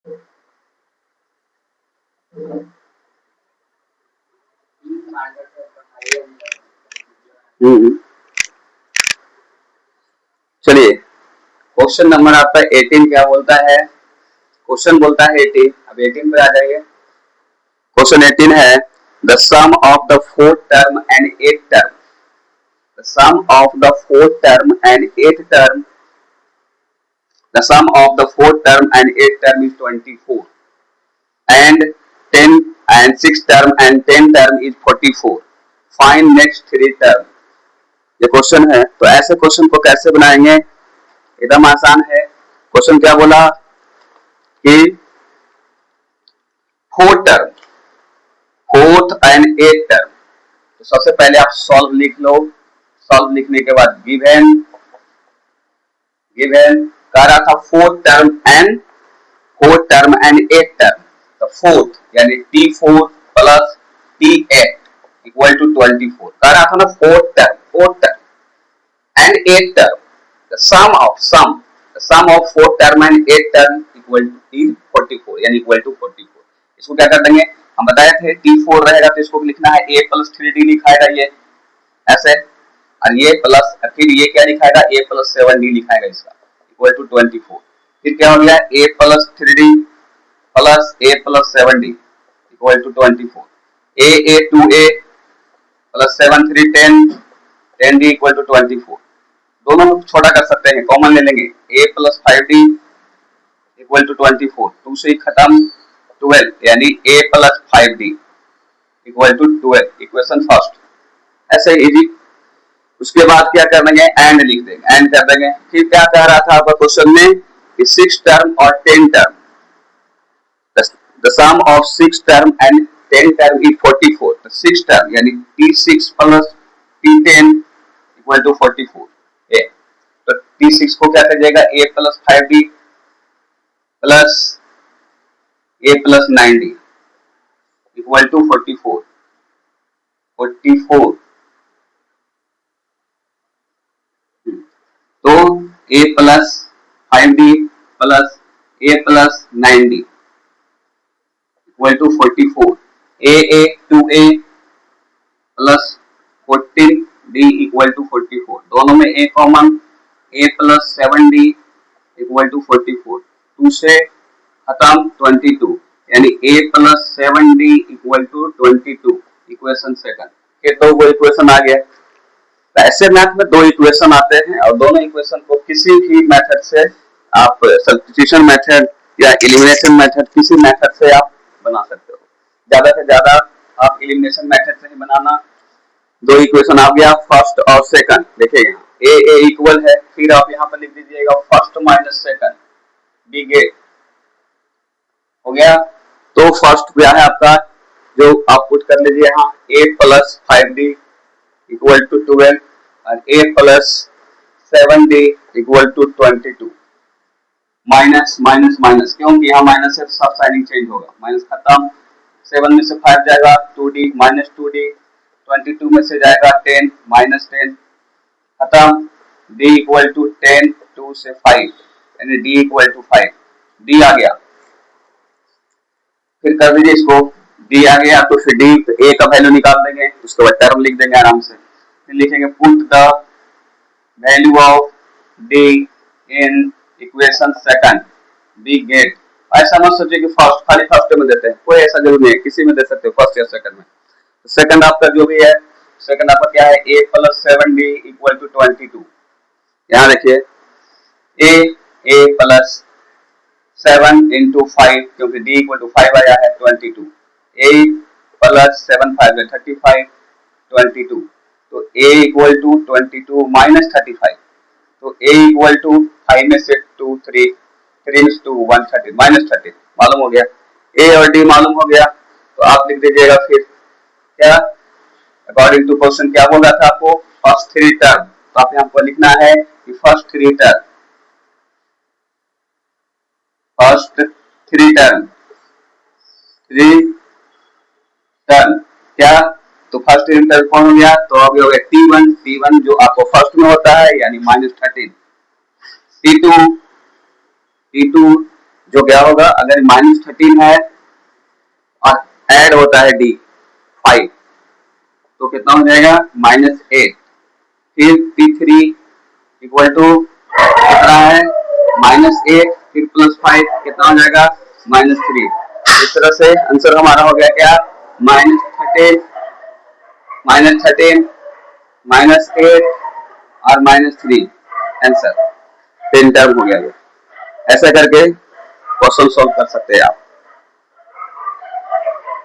चलिए, question number आपका 18 क्या बोलता है? क्वेश्चन बोलता है 18। अब 18 पे आ जाइए। क्वेश्चन 18 है the sum of the fourth term and eighth term, the sum of the fourth term and eighth term, the sum of the fourth term and eighth term is 24 and 10 and sixth term and 10 term is 44. Find next three term। ये question है, तो ऐसे question को कैसे बनाएंगे? एकदम आसान है। क्वेश्चन क्या बोला कि fourth term, fourth and eighth term, तो सबसे पहले आप सॉल्व लिख लो। सॉल्व लिखने के बाद गिवन, गिवन कह रहा था fourth term and eighth term, तो फोर्थ यानी T4 plus T8 equal to 24। कह रहा था ना fourth term and eighth term, the sum of fourth term and eighth term equal to 44 यानी इक्वल टू 44। इसको क्या कर देंगे? हम बताए थे T4 रहेगा तो इसको लिखना है a प्लस 3d लिखाएगा ये ऐसे, और ये प्लस फिर ये क्या लिखाएगा? a प्लस 7d लिखाएगा इसका इक्वल टू 24। फिर क्या हो गया? a plus 3d plus a plus 7d equal to 24। a 2a plus 7 3 10 10d equal to 24। दोनों छोटा कर सकते हैं, कॉमन ले लेंगे। a plus 5d equal to 24, 2 से खत्म 12 यानी a plus 5d equal to 12, equation first. ऐसे इजी। उसके बाद क्या कर देंगे? एंड लिख देंगे, एंड कर देंगे। फिर क्या कह रहा था आपका क्वेश्चन में कि 6 टर्म और 10 term, the sum of 6 term and 10 term is 44। तो 6 term यानी T6 plus T10 equal to 44 ए। तो T6 को क्या करिएगा? a plus 5d plus a plus 9d equal to 44 44। तो a plus 5d plus a plus 9d equal to 44। a 2a plus 14d equal to 44, दोनों में a common, a plus 7d equal to 44, 2 से खत्म 22 यानी a plus 7d equal to 22, equation second. ये दो वो equation आ गया। तो ऐसे मैथ में दो इक्वेशन आते हैं और दोनों इक्वेशन को किसी भी मेथड से आप, सब्स्टिट्यूशन मेथड या एलिमिनेशन मेथड, किसी मेथड से आप बना सकते हो। ज्यादा से ज्यादा आप एलिमिनेशन मेथड से ही बनाना। दो इक्वेशन आ गया, फर्स्ट और सेकंड। देखिए यहाँ a इक्वल है, फिर आप यहाँ पर लिख दीजिएगा first minus second, we get हो गया। तो फर्स्ट क्या है आपका, जो आप पुट कर लीजिए यहाँ a plus 5d equal to 12 और a plus 7d equal to 22। Minus minus minus, क्योंकि यहाँ माइनस से सब साइनिंग चेंज होगा, माइनस खत्म, 7 में से 5 जाएगा 2d माइनस 2d, 22 में से जाएगा 10 माइनस 10 खत्म, d इक्वल टू 10, 2 से 5 यानी d इक्वल टू 5, d आ गया। फिर कर दीजिए इसको, d आ गया तो फिर d a का वैल्यू निकाल देंगे, उसके बाद टर्म लिख देंगे आराम से। फिर लिखेंगे put the value of d in equation second, we get. ऐसा मत सोचिए कि फर्स्ट खाली फर्स्ट में देते हैं, कोई ऐसा जरूर नहीं है, किसी में दे सकते हो, फर्स्ट या सेकंड में। तो सेकंड आपका जो भी है, सेकंड आपका क्या है? a plus 7d equal to 22। यहाँ देखिए a प्लस 7 इंटू 5, क्योंकि d इक्वल टू 5 आया है 22, a प्लस 7 5 में 35 22, तो a इक्वल टू 22 माइनस 35, तो a इक्वल टू 5 में से 2 3 3 में से 2 1 30 माइनस 30 मालूम हो गया। a और d मालूम हो गया, तो आप लिख दीजिएगा फिर क्या अकॉर्डिंग टू क्वेश्चन क्या बोल रहा था आपको, फर्स्ट थ्री टर्म। तो आप यहाँ पर लिखना है कि first three term, first three term, three term क्या, तो फर्स्ट थ्री टर्म कौन हो गया? तो अभी हो गया T1, T1 जो आपको फर्स्ट में होता है यानी माइनस 13, T2 जो क्या होगा, अगर -13 है और ऐड होता है डी 5, तो कितना हो जाएगा, -8। फिर P3 इक्वल टू कितना है, -8 फिर +5 कितना हो जाएगा, -3। इस तरह से आंसर हमारा हो गया क्या, -13, -13, -8 और -3 आंसर। 10 टर्म हो गया ये। ऐसा करके क्वेश्चन सॉल्व कर सकते हैं आप।